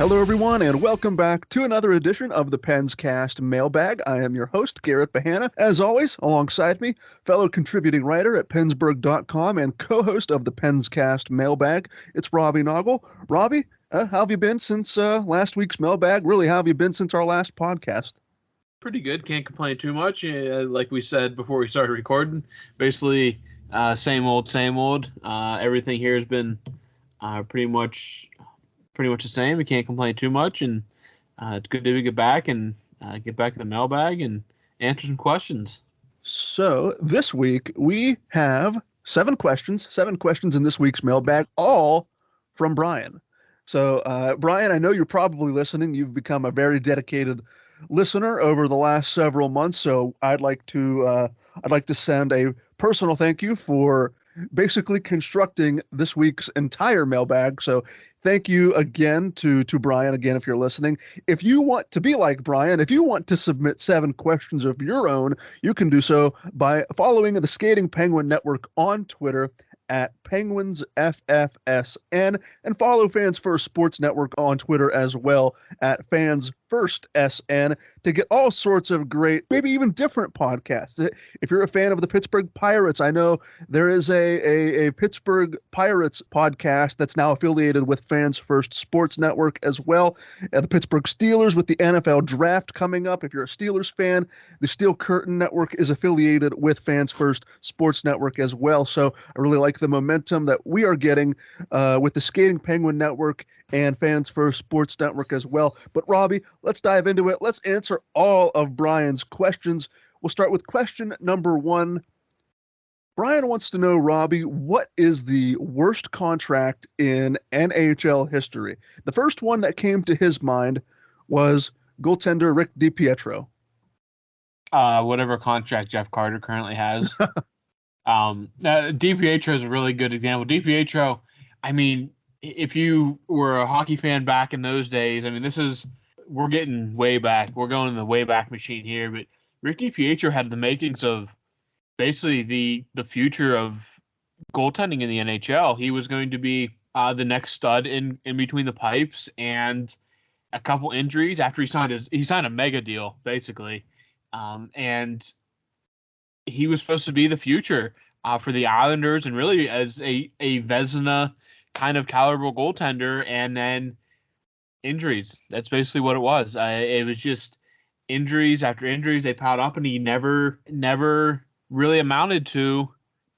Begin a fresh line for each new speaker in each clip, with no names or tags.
Hello, everyone, and welcome back to another edition of the Penscast Mailbag. I am your host, Garrett Bahana. As always, alongside me, fellow contributing writer at Pennsburg.com and co-host of the Penscast Mailbag, it's Robbie Noggle. Robbie, how have you been since last week's mailbag? Really, how have you been since our last podcast?
Pretty good. Can't complain too much. Like we said before we started recording, basically same old, same old. Everything here has been pretty much the same. We can't complain too much, and it's good to get back and get back to the mailbag and answer some questions.
So this week we have seven questions in this week's mailbag, all from Brian. So Brian, I know you're probably listening. You've become a very dedicated listener over the last several months. So I'd like to send a personal thank you for basically constructing this week's entire mailbag. So thank you again to Brian again if you're listening. If you want to be like Brian, if you want to submit seven questions of your own, you can do so by following the Skating Penguin Network on Twitter at PenguinsFFSN, and follow Fans First Sports Network on Twitter as well at FansFirstSN to get all sorts of great, maybe even different podcasts. If you're a fan of the Pittsburgh Pirates, I know there is a Pittsburgh Pirates podcast that's now affiliated with Fans First Sports Network as well. The Pittsburgh Steelers with the NFL Draft coming up. If you're a Steelers fan, the Steel Curtain Network is affiliated with Fans First Sports Network as well. So I really like the momentum that we are getting with the Skating Penguin Network and Fans First Sports Network as well. But Robbie, let's dive into it. Let's answer all of Brian's questions. We'll start with question number one. Brian wants to know, Robbie, what is the worst contract in NHL history? The first one that came to his mind was goaltender Rick DiPietro.
Whatever contract Jeff Carter currently has. DiPietro is a really good example. DiPietro, I mean, if you were a hockey fan back in those days, I mean, we're getting way back. We're going in the way back machine here, but Rick DiPietro had the makings of basically the future of goaltending in the NHL. He was going to be the next stud in between the pipes, and a couple injuries after he signed a mega deal basically, and he was supposed to be the future for the Islanders and really as a Vezina kind of caliber goaltender, and then injuries. That's basically what it was. It was just injuries after injuries. They piled up, and he never really amounted to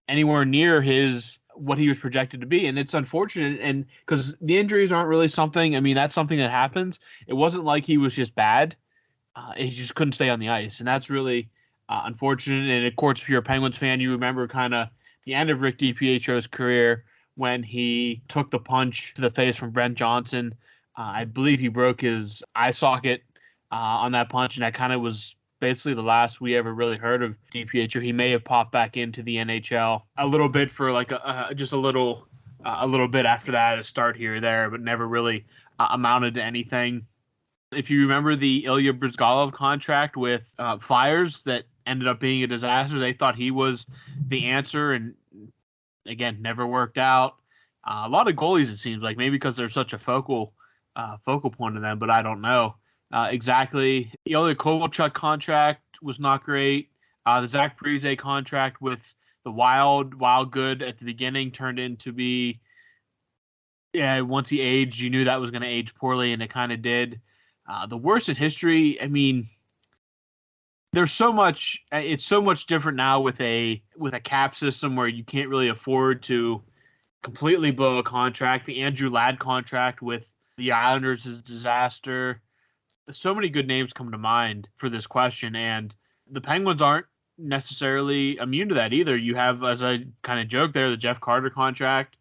anywhere near what he was projected to be. And it's unfortunate, and because the injuries aren't really something. I mean, that's something that happens. It wasn't like he was just bad. He just couldn't stay on the ice, and that's really unfortunate. And of course, if you're a Penguins fan, you remember kind of the end of Rick DiPietro's career when he took the punch to the face from Brent Johnson. I believe he broke his eye socket on that punch, and that kind of was basically the last we ever really heard of DiPietro. He may have popped back into the NHL a little bit for like just a little bit after that, a start here or there, but never really amounted to anything. If you remember the Ilya Bryzgalov contract with Flyers that ended up being a disaster, they thought he was the answer, and again, never worked out. A lot of goalies, it seems like, maybe because they're such a focal point of them, but I don't know exactly. The Ilya Kovalchuk contract was not great. The Zach Parise contract with the Wild good at the beginning turned into be, once he aged, you knew that was going to age poorly, and it kind of did. The worst in history, I mean, there's so much. It's so much different now with a cap system where you can't really afford to completely blow a contract. The Andrew Ladd contract with the Islanders is a disaster. So many good names come to mind for this question, and the Penguins aren't necessarily immune to that either. You have, as I kind of joked there, the Jeff Carter contract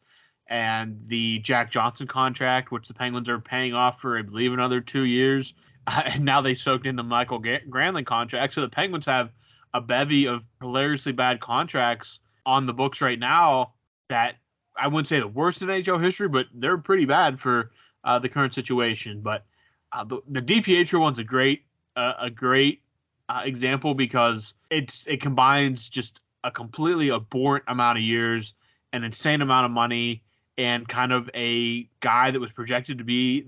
and the Jack Johnson contract, which the Penguins are paying off for, I believe, another 2 years. And now they soaked in the Michael Granlund contract. So the Penguins have a bevy of hilariously bad contracts on the books right now that I wouldn't say the worst in NHL history, but they're pretty bad for the current situation. But the DiPietro one's a great example because it combines just a completely abhorrent amount of years, an insane amount of money, and kind of a guy that was projected to be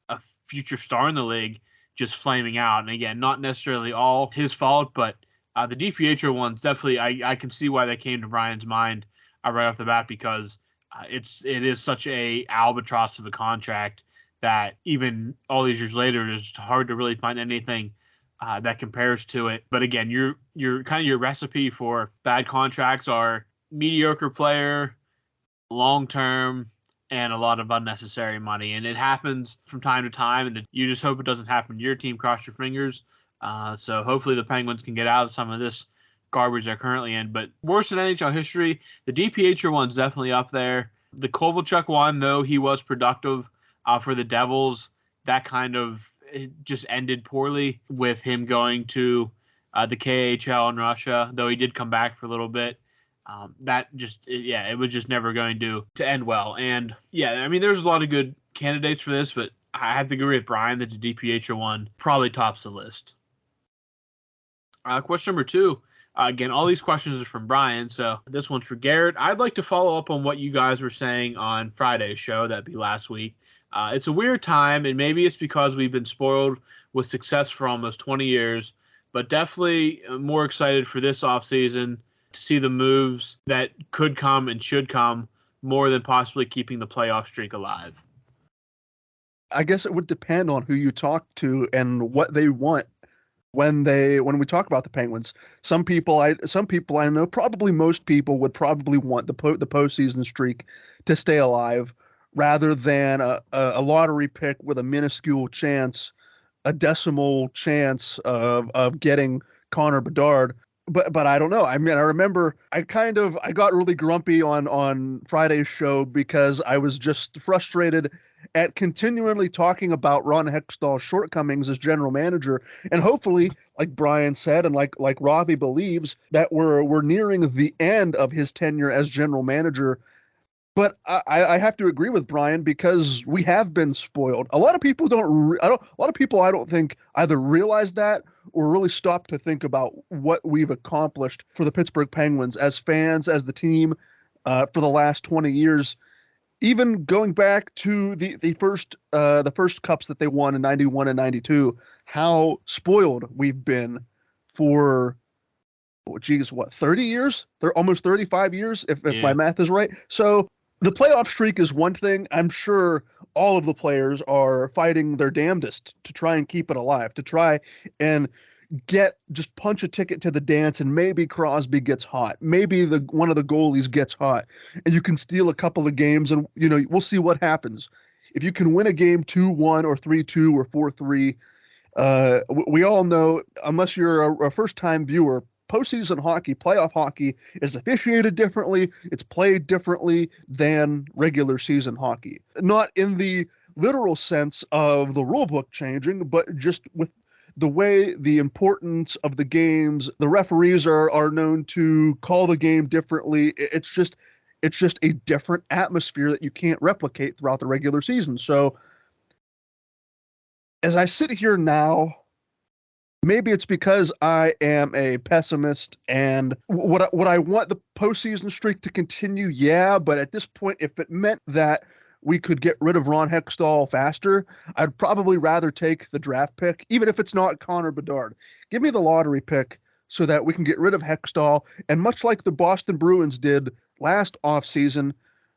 a future star in the league just flaming out. And again, not necessarily all his fault, but the DiPietro ones definitely I can see why they came to Brian's mind right off the bat, because it is such a albatross of a contract that even all these years later, it's hard to really find anything that compares to it. But again, your kind of your recipe for bad contracts are mediocre player, long term, and a lot of unnecessary money. And it happens from time to time, and you just hope it doesn't happen to your team. Cross your fingers. So hopefully the Penguins can get out of some of this garbage they're currently in. But worse in NHL history, the DiPietro one's definitely up there. The Kovalchuk one, though he was productive for the Devils, that kind of it just ended poorly with him going to the KHL in Russia, though he did come back for a little bit. It was just never going to end well. And yeah, I mean, there's a lot of good candidates for this, but I have to agree with Brian that the DiPietro one probably tops the list. Question number 2. Again, all these questions are from Brian, so this one's for Garrett. I'd like to follow up on what you guys were saying on Friday's show, that'd be last week. It's a weird time, and maybe it's because we've been spoiled with success for almost 20 years, but definitely more excited for this offseason to see the moves that could come and should come more than possibly keeping the playoff streak alive.
I guess it would depend on who you talk to and what they want when we talk about the Penguins. Some people I know, probably most people would probably want the postseason streak to stay alive rather than a lottery pick with a minuscule chance, a decimal chance of getting Connor Bedard. But I don't know. I mean, I remember I got really grumpy on Friday's show because I was just frustrated at continually talking about Ron Hextall's shortcomings as general manager. And hopefully, like Brian said, and like Robbie believes, that we're nearing the end of his tenure as general manager. But I have to agree with Brian because we have been spoiled. A lot of people I don't think either realize that or really stop to think about what we've accomplished for the Pittsburgh Penguins as fans, as the team, for the last 20 years. Even going back to the first cups that they won in 91 and 92, how spoiled we've been for 30 years? They're almost 35 years, if my math is right. So the playoff streak is one thing. I'm sure all of the players are fighting their damnedest to try and keep it alive, to try and just punch a ticket to the dance, and maybe Crosby gets hot. Maybe one of the goalies gets hot, and you can steal a couple of games, and we'll see what happens. If you can win a game 2-1 or 3-2 or 4-3, we all know, unless you're a first-time viewer, postseason hockey, playoff hockey is officiated differently. It's played differently than regular season hockey. Not in the literal sense of the rule book changing, but just with the way the importance of the games, the referees are known to call the game differently. It's just a different atmosphere that you can't replicate throughout the regular season. So as I sit here now, maybe it's because I am a pessimist and would I want the postseason streak to continue? Yeah, but at this point, if it meant that we could get rid of Ron Hextall faster, I'd probably rather take the draft pick, even if it's not Connor Bedard. Give me the lottery pick so that we can get rid of Hextall. And much like the Boston Bruins did last offseason,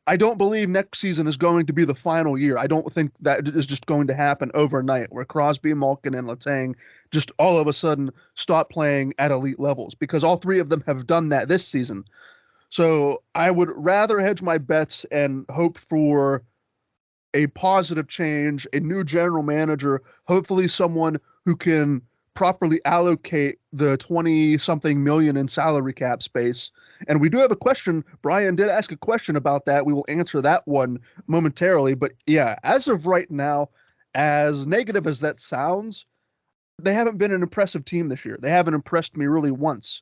I don't believe next season is going to be the final year. I don't think that is just going to happen overnight, where Crosby, Malkin, and Letang just all of a sudden stop playing at elite levels, because all three of them have done that this season. So I would rather hedge my bets and hope for a positive change, a new general manager, hopefully someone who can properly allocate the 20-something million in salary cap space. And we do have a question. Brian did ask a question about that. We will answer that one momentarily. But yeah, as of right now, as negative as that sounds, they haven't been an impressive team this year. They haven't impressed me really once.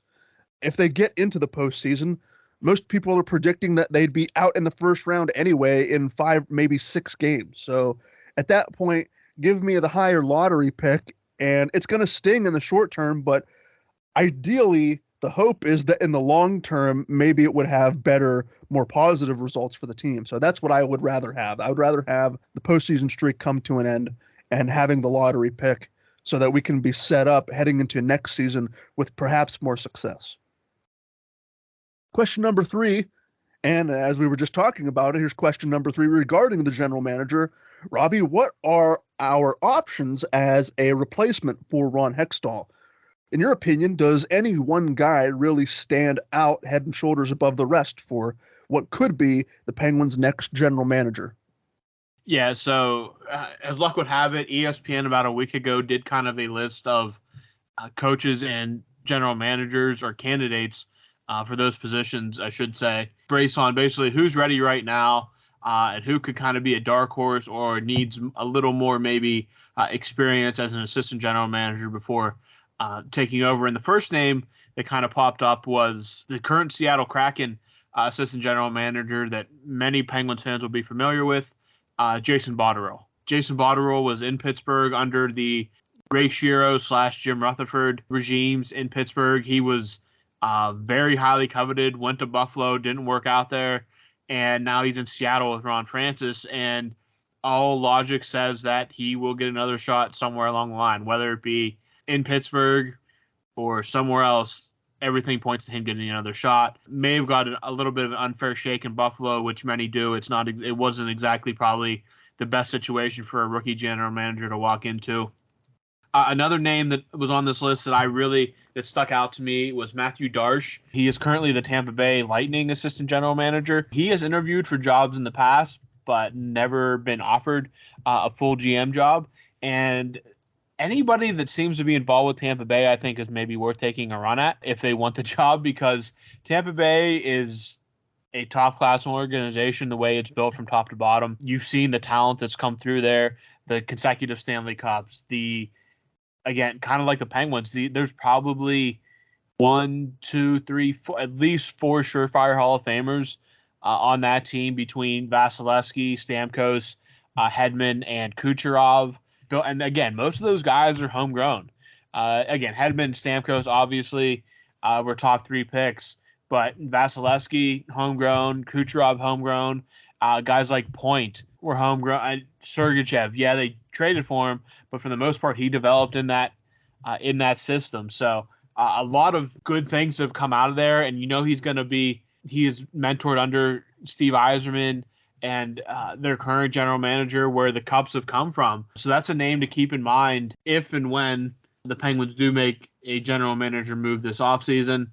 If they get into the postseason, most people are predicting that they'd be out in the first round anyway in 5, maybe 6 games. So at that point, give me the higher lottery pick, and it's going to sting in the short term, but ideally the hope is that in the long term, maybe it would have better, more positive results for the team. So that's what I would rather have. I would rather have the postseason streak come to an end and having the lottery pick so that we can be set up heading into next season with perhaps more success. Question number 3, and as we were just talking about it, here's question number 3 regarding the general manager. Robbie, what are our options as a replacement for Ron Hextall? In your opinion, does any one guy really stand out head and shoulders above the rest for what could be the Penguins' next general manager?
Yeah, so as luck would have it, ESPN about a week ago did kind of a list of coaches and general managers or candidates for those positions, I should say, based on basically who's ready right now and who could kind of be a dark horse or needs a little more maybe experience as an assistant general manager before taking over. And the first name that kind of popped up was the current Seattle Kraken assistant general manager that many Penguins fans will be familiar with, Jason Botterill. Jason Botterill was in Pittsburgh under the Ray Shero / Jim Rutherford regimes in Pittsburgh. He was very highly coveted, went to Buffalo, didn't work out there, and now he's in Seattle with Ron Francis. And all logic says that he will get another shot somewhere along the line, whether it be in Pittsburgh or somewhere else. Everything points to him getting another shot. May have got a little bit of an unfair shake in Buffalo, which many do. It wasn't exactly probably the best situation for a rookie general manager to walk into. Another name that was on this list that stuck out to me was Matthew Darche. He is currently the Tampa Bay Lightning assistant general manager. He has interviewed for jobs in the past, but never been offered a full GM job. And anybody that seems to be involved with Tampa Bay, I think, is maybe worth taking a run at if they want the job, because Tampa Bay is a top-class organization the way it's built from top to bottom. You've seen the talent that's come through there, the consecutive Stanley Cups, again, kind of like the Penguins, there's probably 1, 2, 3, 4, at least 4 surefire Hall of Famers on that team between Vasilevsky, Stamkos, Hedman, and Kucherov. And again, most of those guys are homegrown. Again, Hedman, Stamkos, obviously, were top 3 picks, but Vasilevsky, homegrown, Kucherov, homegrown. Guys like Point were homegrown. Sergachev, yeah, they traded for him, but for the most part, he developed in that system. So a lot of good things have come out of there, and he is mentored under Steve Yzerman and their current general manager, where the Cups have come from. So that's a name to keep in mind if and when the Penguins do make a general manager move this offseason.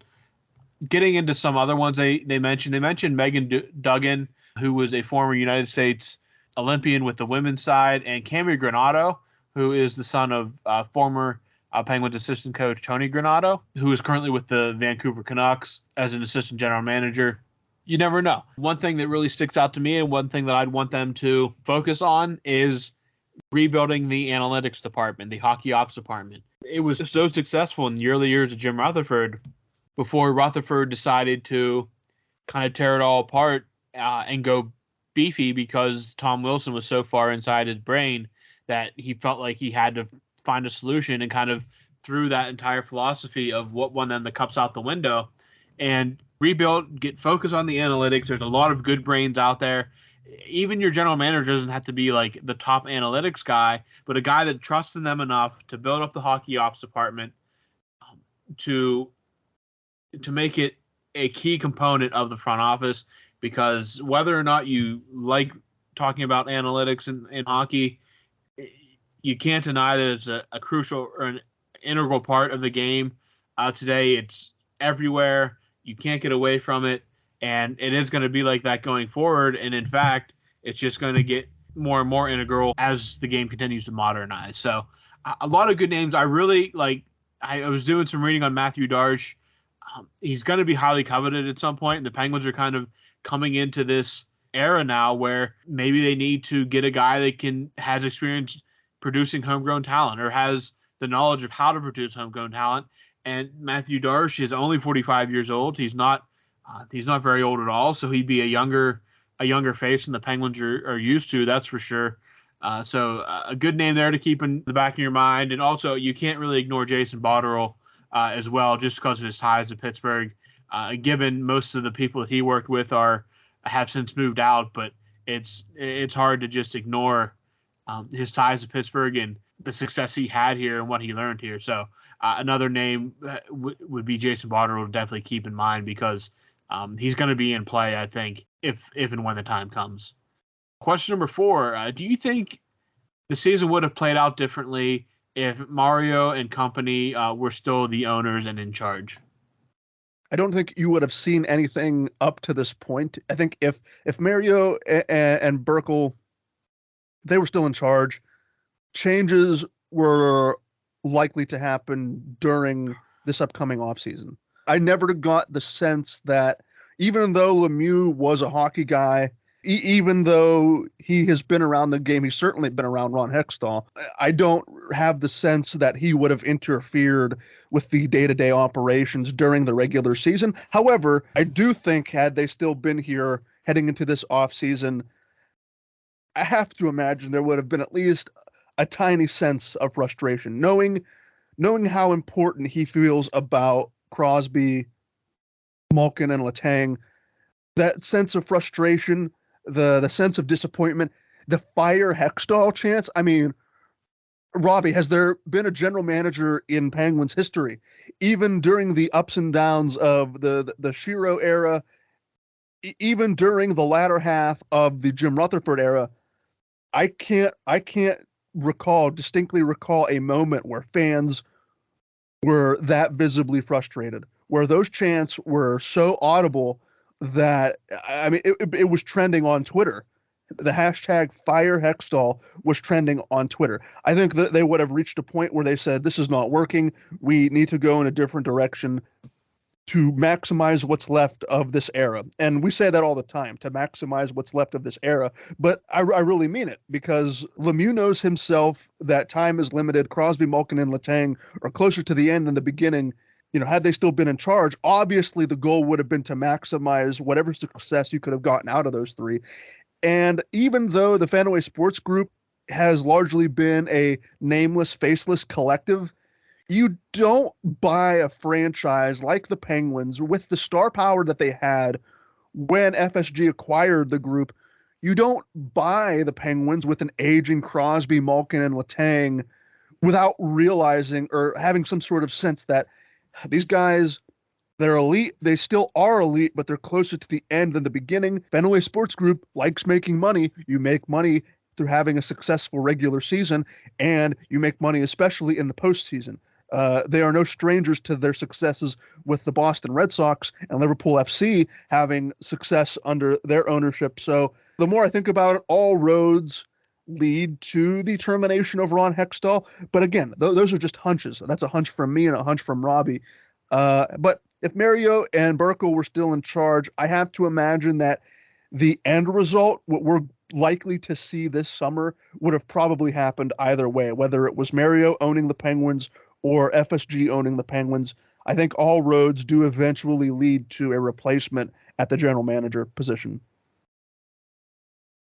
Getting into some other ones they mentioned Megan Duggan, who was a former United States Olympian with the women's side, and Cami Granato, who is the son of former Penguins assistant coach Tony Granato, who is currently with the Vancouver Canucks as an assistant general manager. You never know. One thing that really sticks out to me, and one thing that I'd want them to focus on, is rebuilding the analytics department, the hockey ops department. It was so successful in the early years of Jim Rutherford before Rutherford decided to kind of tear it all apart and go beefy, because Tom Wilson was so far inside his brain that he felt like he had to find a solution, and kind of threw that entire philosophy of what won them the Cups out the window and rebuild, get focused on the analytics. There's a lot of good brains out there. Even your general manager doesn't have to be like the top analytics guy, but a guy that trusts in them enough to build up the hockey ops department to make it a key component of the front office. Because whether or not you like talking about analytics in hockey, you can't deny that it's a crucial or an integral part of the game. Today, it's everywhere. You can't get away from it, and it is going to be like that going forward. And in fact, it's just going to get more and more integral as the game continues to modernize. So a lot of good names. I really like. I was doing some reading on Matthew Darche. He's going to be highly coveted at some point, and the Penguins are kind of coming into this era now where maybe they need to get a guy that has experience producing homegrown talent, or has the knowledge of how to produce homegrown talent. And Matthew Darche is only 45 years old. He's not very old at all. So he'd be a younger face than the Penguins are used to. That's for sure. So a good name there to keep in the back of your mind. And also, you can't really ignore Jason Botterill as well, just because of his ties to Pittsburgh. Given most of the people that he worked with have since moved out, but it's hard to just ignore his ties to Pittsburgh and the success he had here and what he learned here. So another name would be Jason Barter to definitely keep in mind because he's going to be in play, I think, if and when the time comes. Question number 4, do you think the season would have played out differently if Mario and company were still the owners and in charge?
I don't think you would have seen anything up to this point. I think if Mario and Burkle, they were still in charge, changes were likely to happen during this upcoming offseason. I never got the sense that even though Lemieux was a hockey guy, even though he has been around the game, he's certainly been around Ron Hextall. I don't have the sense that he would have interfered with the day-to-day operations during the regular season. However, I do think had they still been here heading into this offseason, I have to imagine there would have been at least a tiny sense of frustration, knowing how important he feels about Crosby, Malkin, and Letang. That sense of frustration, the sense of disappointment, the fire Hextall chance. I mean, Robbie, has there been a general manager in Penguins history, even during the ups and downs of the Shiro era, even during the latter half of the Jim Rutherford era? I can't distinctly recall a moment where fans were that visibly frustrated, where those chants were so audible that, I mean, it was trending on Twitter. The hashtag Fire Hextall was trending on Twitter. I think that they would have reached a point where they said, this is not working. We need to go in a different direction to maximize what's left of this era. And we say that all the time, to maximize what's left of this era. But I really mean it, because Lemieux knows himself that time is limited. Crosby, Malkin, and Letang are closer to the end than the beginning. You know, had they still been in charge, obviously the goal would have been to maximize whatever success you could have gotten out of those three. And even though the Fanaway Sports Group has largely been a nameless, faceless collective, you don't buy a franchise like the Penguins with the star power that they had when FSG acquired the group. You don't buy the Penguins with an aging Crosby, Malkin, and Letang without realizing or having some sort of sense that these guys, they're elite. They still are elite, but they're closer to the end than the beginning. Fenway Sports Group likes making money. You make money through having a successful regular season, and you make money especially in the postseason. They are no strangers to their successes with the Boston Red Sox and Liverpool FC having success under their ownership. So the more I think about it, all roads lead to the termination of Ron Hextall. But again, those are just hunches. That's a hunch from me and a hunch from Robbie. But if Mario and Burkle were still in charge, I have to imagine that the end result, what we're likely to see this summer, would have probably happened either way, whether it was Mario owning the Penguins or FSG owning the Penguins. I think all roads do eventually lead to a replacement at the general manager position.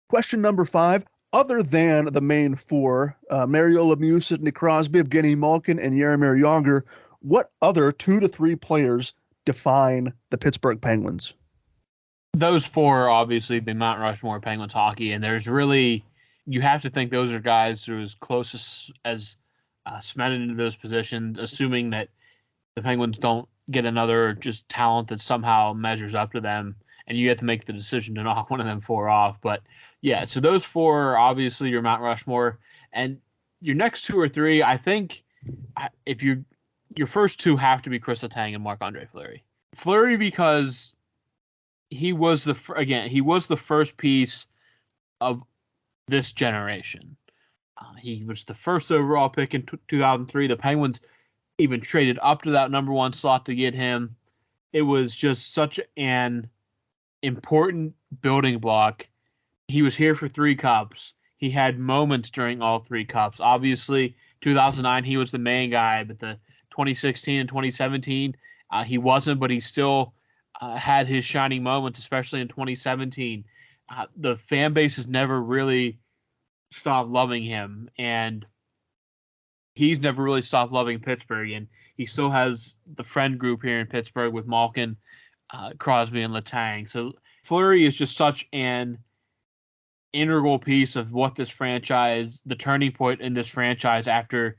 Question number 5. Other than the main four, Mario Lemieux, Sidney Crosby, Evgeny Malkin, and Jaromir Jagr, what other 2 to 3 players define the Pittsburgh Penguins?
Those four are obviously the Mount Rushmore Penguins hockey, and there's really, you have to think those are guys who are as close as cemented into those positions, assuming that the Penguins don't get another just talent that somehow measures up to them, and you have to make the decision to knock one of them four off. But yeah, so those four are obviously your Mount Rushmore, and your next 2 or 3, I think, if your first 2 have to be Chris Letang and Marc-Andre Fleury. Fleury because he was the first piece of this generation. He was the first overall pick in 2003. The Penguins even traded up to that number 1 slot to get him. It was just such an important building block. He was here for 3 cups. He had moments during all 3 cups. Obviously, 2009, he was the main guy, but the 2016 and 2017, he wasn't, but he still had his shining moments, especially in 2017. The fan base has never really stopped loving him, and he's never really stopped loving Pittsburgh, and he still has the friend group here in Pittsburgh with Malkin, Crosby, and Letang. So Fleury is just such an integral piece of what this franchise, the turning point in this franchise after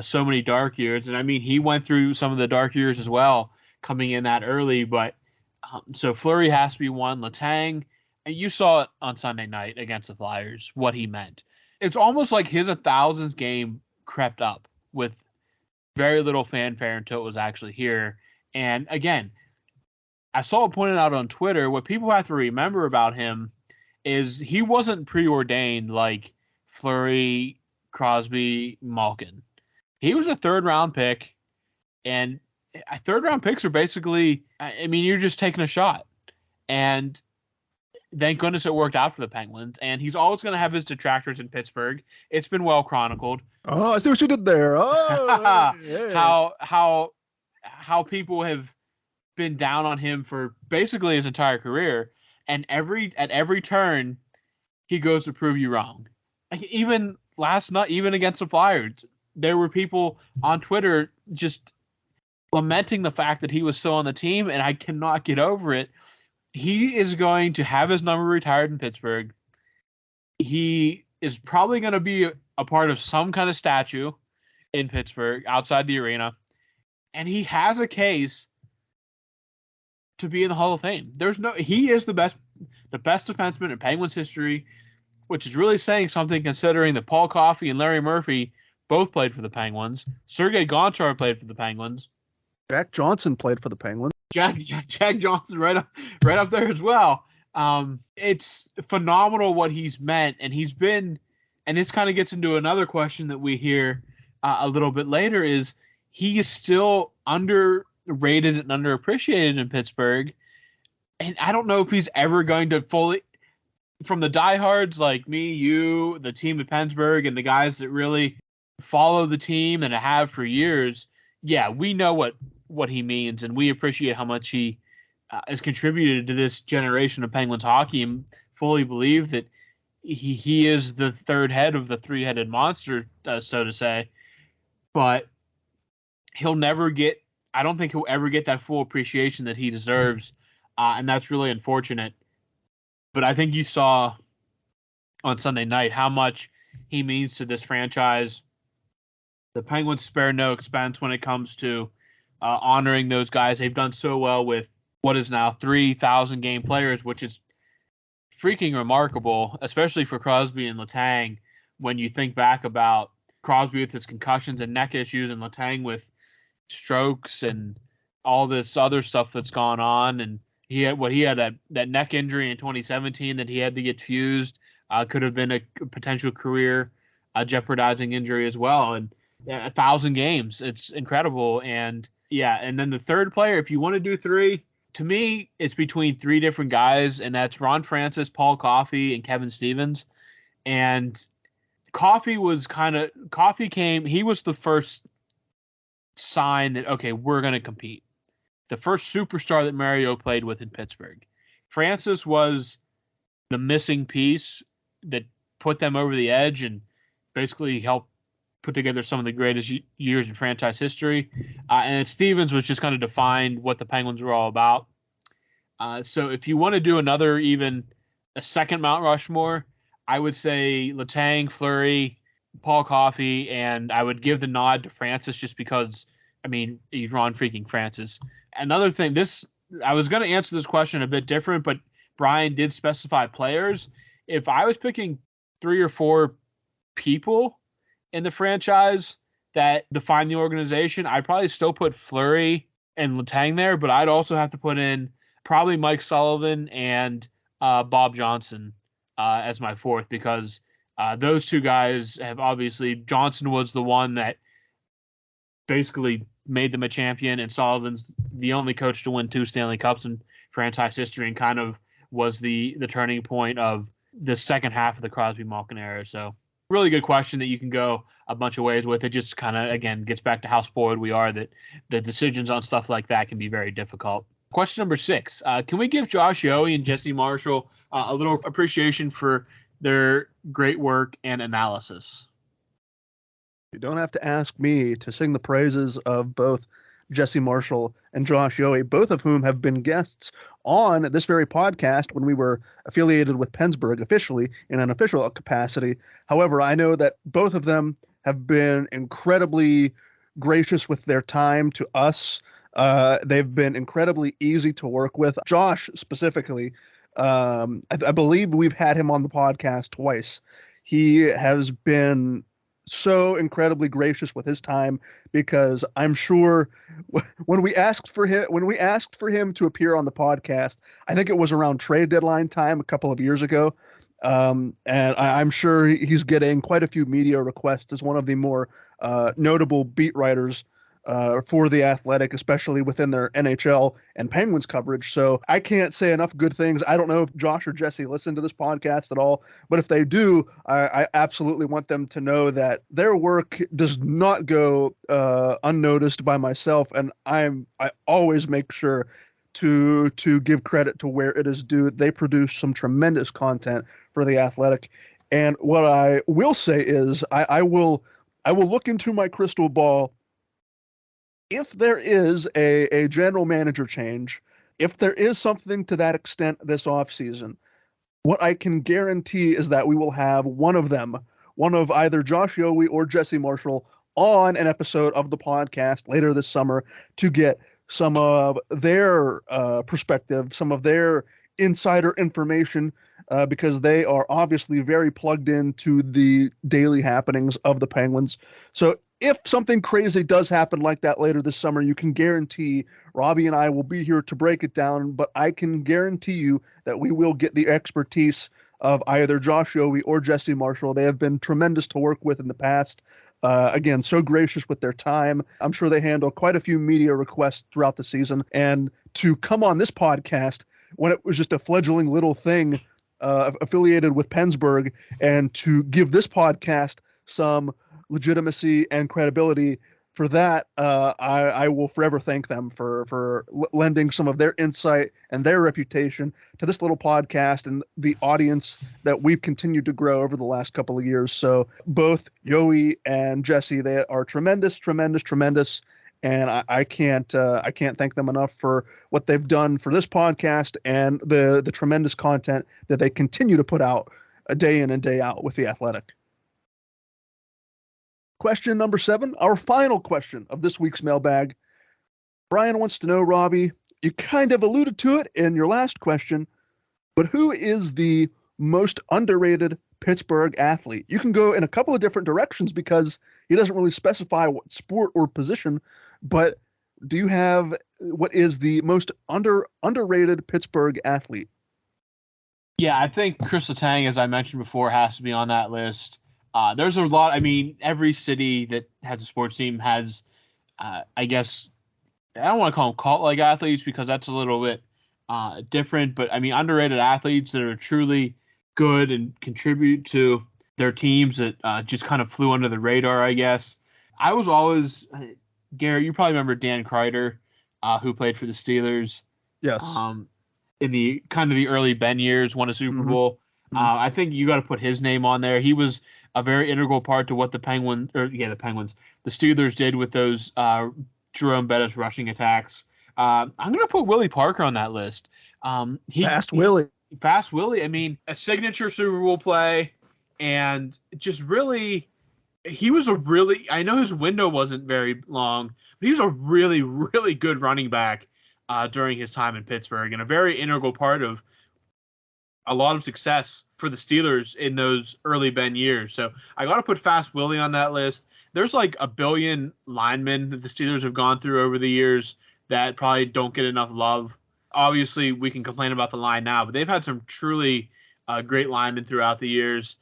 so many dark years. And I mean, he went through some of the dark years as well, coming in that early. But so Fleury has to be one. Letang, and you saw it on Sunday night against the Flyers, what he meant. It's almost like his 1,000s game crept up with very little fanfare until it was actually here. And again, I saw it pointed out on Twitter. What people have to remember about him is he wasn't preordained like Fleury, Crosby, Malkin. He was a third-round pick, and third-round picks are basically, I mean, you're just taking a shot. And thank goodness it worked out for the Penguins. And he's always going to have his detractors in Pittsburgh. It's been well chronicled.
Oh, I see what you did there. Oh, hey.
How people have been down on him for basically his entire career, and at every turn, he goes to prove you wrong. Like, even last night, even against the Flyers, there were people on Twitter just lamenting the fact that he was still on the team, and I cannot get over it. He is going to have his number retired in Pittsburgh. He is probably going to be a part of some kind of statue in Pittsburgh outside the arena, and he has a case to be in the Hall of Fame. He is the best defenseman in Penguins history, which is really saying something considering that Paul Coffey and Larry Murphy both played for the Penguins. Sergei Gonchar played for the Penguins.
Jack Johnson played for the Penguins.
Jack Johnson right up there as well. It's phenomenal what he's meant, and he's been, and this kind of gets into another question that we hear a little bit later, is he is still underrated and underappreciated in Pittsburgh, and I don't know if he's ever going to fully, from the diehards like me, you, the team at Pennsburg, and the guys that really follow the team and have for years. Yeah, we know what he means, and we appreciate how much he has contributed to this generation of Penguins hockey, and fully believe that he is the third head of the three-headed monster, so to say. But I don't think he'll ever get that full appreciation that he deserves, and that's really unfortunate. But I think you saw on Sunday night how much he means to this franchise. The Penguins spare no expense when it comes to honoring those guys. They've done so well with what is now 3,000 game players, which is freaking remarkable, especially for Crosby and Letang. When you think back about Crosby with his concussions and neck issues, and Letang with strokes and all this other stuff that's gone on, and he had that neck injury in 2017 that he had to get fused. Could have been a potential career jeopardizing injury as well. And 1,000 games, it's incredible. And yeah, and then the third player, if you want to do three, to me, it's between three different guys, and that's Ron Francis, Paul Coffey, and Kevin Stevens. And Coffey came, he was the first sign that, okay, we're going to compete. The first superstar that Mario played with in Pittsburgh. Francis was the missing piece that put them over the edge and basically helped put together some of the greatest years in franchise history. And Stevens was just kind of defined what the Penguins were all about. So if you want to do a second Mount Rushmore, I would say Letang, Fleury, Paul Coffey, and I would give the nod to Francis just because, I mean, he's Ron freaking Francis. Another thing, I was going to answer this question a bit different, but Brian did specify players. If I was picking 3 or 4 people in the franchise that define the organization, I'd probably still put Fleury and Letang there, but I'd also have to put in probably Mike Sullivan and Bob Johnson as my fourth, because those two guys have obviously, Johnson was the one that basically made them a champion, and Sullivan's the only coach to win 2 Stanley Cups in franchise history, and kind of was the turning point of the second half of the Crosby Malkin era. So really good question that you can go a bunch of ways with. It just kind of, again, gets back to how spoiled we are that the decisions on stuff like that can be very difficult. Question number 6. Can we give Josh Yohe and Jesse Marshall a little appreciation for their great work and analysis?
You don't have to ask me to sing the praises of both Jesse Marshall and Josh Yohe, both of whom have been guests on this very podcast when we were affiliated with Pennsburg officially in an official capacity. However, I know that both of them have been incredibly gracious with their time to us. They've been incredibly easy to work with. Josh specifically, I believe we've had him on the podcast twice. He has been so incredibly gracious with his time because I'm sure when we asked for him to appear on the podcast, I think it was around trade deadline time a couple of years ago. And I'm sure he's getting quite a few media requests as one of the more notable beat writers for the Athletic, especially within their NHL and Penguins coverage. So I can't say enough good things. I don't know if Josh or Jesse listen to this podcast at all, but if they do, I absolutely want them to know that their work does not go unnoticed by myself, and I always make sure to give credit to where it is due. They produce some tremendous content for the Athletic, and what I will say is I will look into my crystal ball. If there is a general manager change, if there is something to that extent this offseason, what I can guarantee is that we will have one of them, one of either Josh Yohe or Jesse Marshall, on an episode of the podcast later this summer to get some of their perspective, some of their insider information, because they are obviously very plugged into the daily happenings of the Penguins. So if something crazy does happen like that later this summer, you can guarantee Robbie and I will be here to break it down, but I can guarantee you that we will get the expertise of either Josh Yohe or Jesse Marshall. They have been tremendous to work with in the past. Again, so gracious with their time. I'm sure they handle quite a few media requests throughout the season. And to come on this podcast when it was just a fledgling little thing affiliated with Pennsburg, and to give this podcast some legitimacy and credibility for that, I will forever thank them for lending some of their insight and their reputation to this little podcast and the audience that we've continued to grow over the last couple of years. So both Yohe and Jesse, they are tremendous, and I can't thank them enough for what they've done for this podcast and the tremendous content that they continue to put out day in and day out with the Athletic. Question number 7, our final question of this week's mailbag. Brian wants to know, Robbie, you kind of alluded to it in your last question, but who is the most underrated Pittsburgh athlete? You can go in a couple of different directions because he doesn't really specify what sport or position, but do you have what is the most underrated Pittsburgh athlete?
Yeah, I think Chris Letang, as I mentioned before, has to be on that list. There's a lot. I mean, every city that has a sports team has, I guess, I don't want to call them cult-like athletes because that's a little bit different. But I mean, underrated athletes that are truly good and contribute to their teams that just kind of flew under the radar, I guess. I was always, Garrett, you probably remember Dan Kreider, who played for the Steelers.
Yes.
In the kind of the early Ben years, won a Super Bowl. I think you got to put his name on there. He was a very integral part to what the Steelers did with those Jerome Bettis rushing attacks. I'm going to put Willie Parker on that list.
Fast Willie.
I mean, a signature Super Bowl play, and just really, I know his window wasn't very long, but he was a really, really good running back during his time in Pittsburgh, and a very integral part of a lot of success for the Steelers in those early Ben years. So I got to put Fast Willie on that list. There's like a billion linemen that the Steelers have gone through over the years that probably don't get enough love. Obviously, we can complain about the line now, but they've had some truly great linemen throughout the years.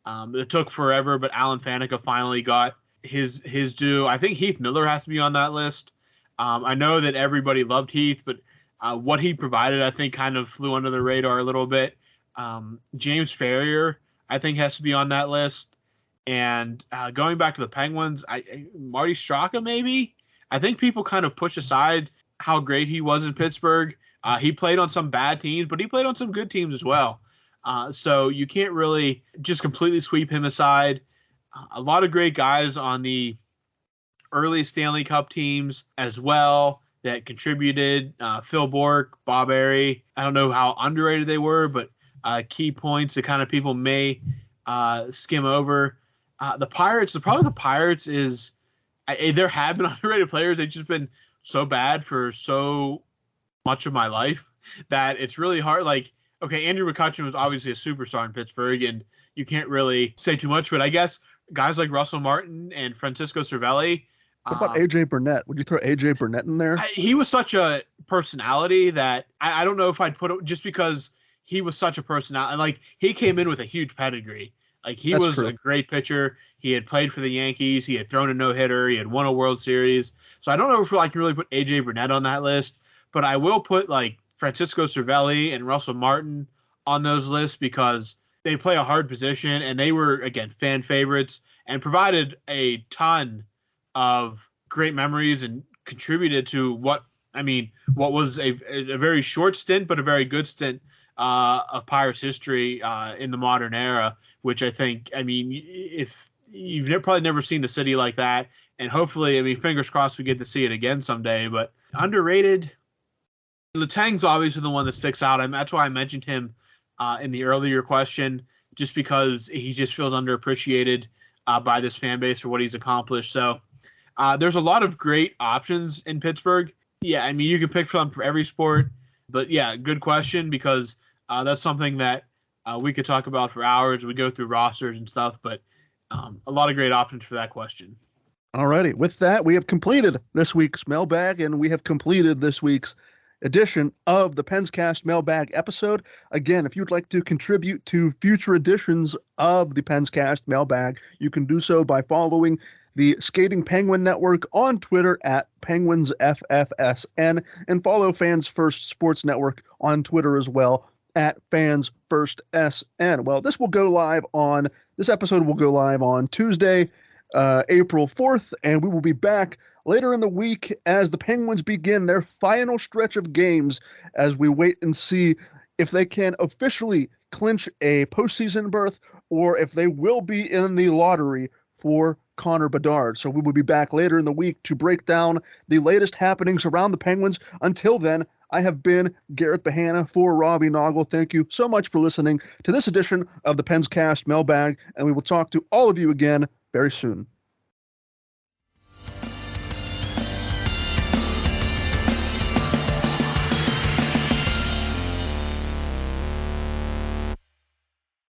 It took forever, but Alan Faneca finally got his due. I think Heath Miller has to be on that list. I know that everybody loved Heath, but what he provided, I think, kind of flew under the radar a little bit. James Farrier, I think, has to be on that list. And going back to the Penguins, Marty Straka, maybe? I think people kind of push aside how great he was in Pittsburgh. He played on some bad teams, but he played on some good teams as well. So you can't really just completely sweep him aside. A lot of great guys on the early Stanley Cup teams as well that contributed. Phil Bourque, Bob Airey. I don't know how underrated they were, but key points that kind of people may skim over. The Pirates, the problem with the Pirates is there have been underrated players. They've just been so bad for so much of my life that it's really hard. Like, okay, Andrew McCutchen was obviously a superstar in Pittsburgh, and you can't really say too much, but I guess guys like Russell Martin and Francisco Cervelli.
What about A.J. Burnett? Would you throw A.J. Burnett in there?
He was such a personality that I don't know if I'd put it, just because he was such a personality. Like, he came in with a huge pedigree. Like, he was a great pitcher. He had played for the Yankees. He had thrown a no-hitter. He had won a World Series. So I don't know if I can really put A.J. Burnett on that list, but I will put, like, Francisco Cervelli and Russell Martin on those lists because they play a hard position, and they were, again, fan favorites and provided a ton of great memories and contributed to what was a very short stint, but a very good stint of Pirates history in the modern era, which I think, if you've probably never seen the city like that, and hopefully, fingers crossed we get to see it again someday, but underrated, Letang's obviously the one that sticks out, and that's why I mentioned him in the earlier question, just because he just feels underappreciated by this fan base for what he's accomplished. So there's a lot of great options in Pittsburgh. Yeah, you can pick from for every sport, but yeah, good question, because that's something that we could talk about for hours. We go through rosters and stuff, but a lot of great options for that question.
Alrighty, with that, we have completed this week's mailbag, and we have completed this week's edition of the Penscast Mailbag episode. Again, if you'd like to contribute to future editions of the Penscast Mailbag, you can do so by following the Skating Penguin Network on Twitter at PenguinsFFSN, and follow Fans First Sports Network on Twitter as well at Fans First SN. Well, this episode will go live on Tuesday, April 4th, and we will be back later in the week as the Penguins begin their final stretch of games, as we wait and see if they can officially clinch a postseason berth or if they will be in the lottery for Connor Bedard. So we will be back later in the week to break down the latest happenings around the Penguins. Until then, I have been Garrett Bahana for Robbie Noggle. Thank you so much for listening to this edition of the Penscast Mailbag, and we will talk to all of you again very soon.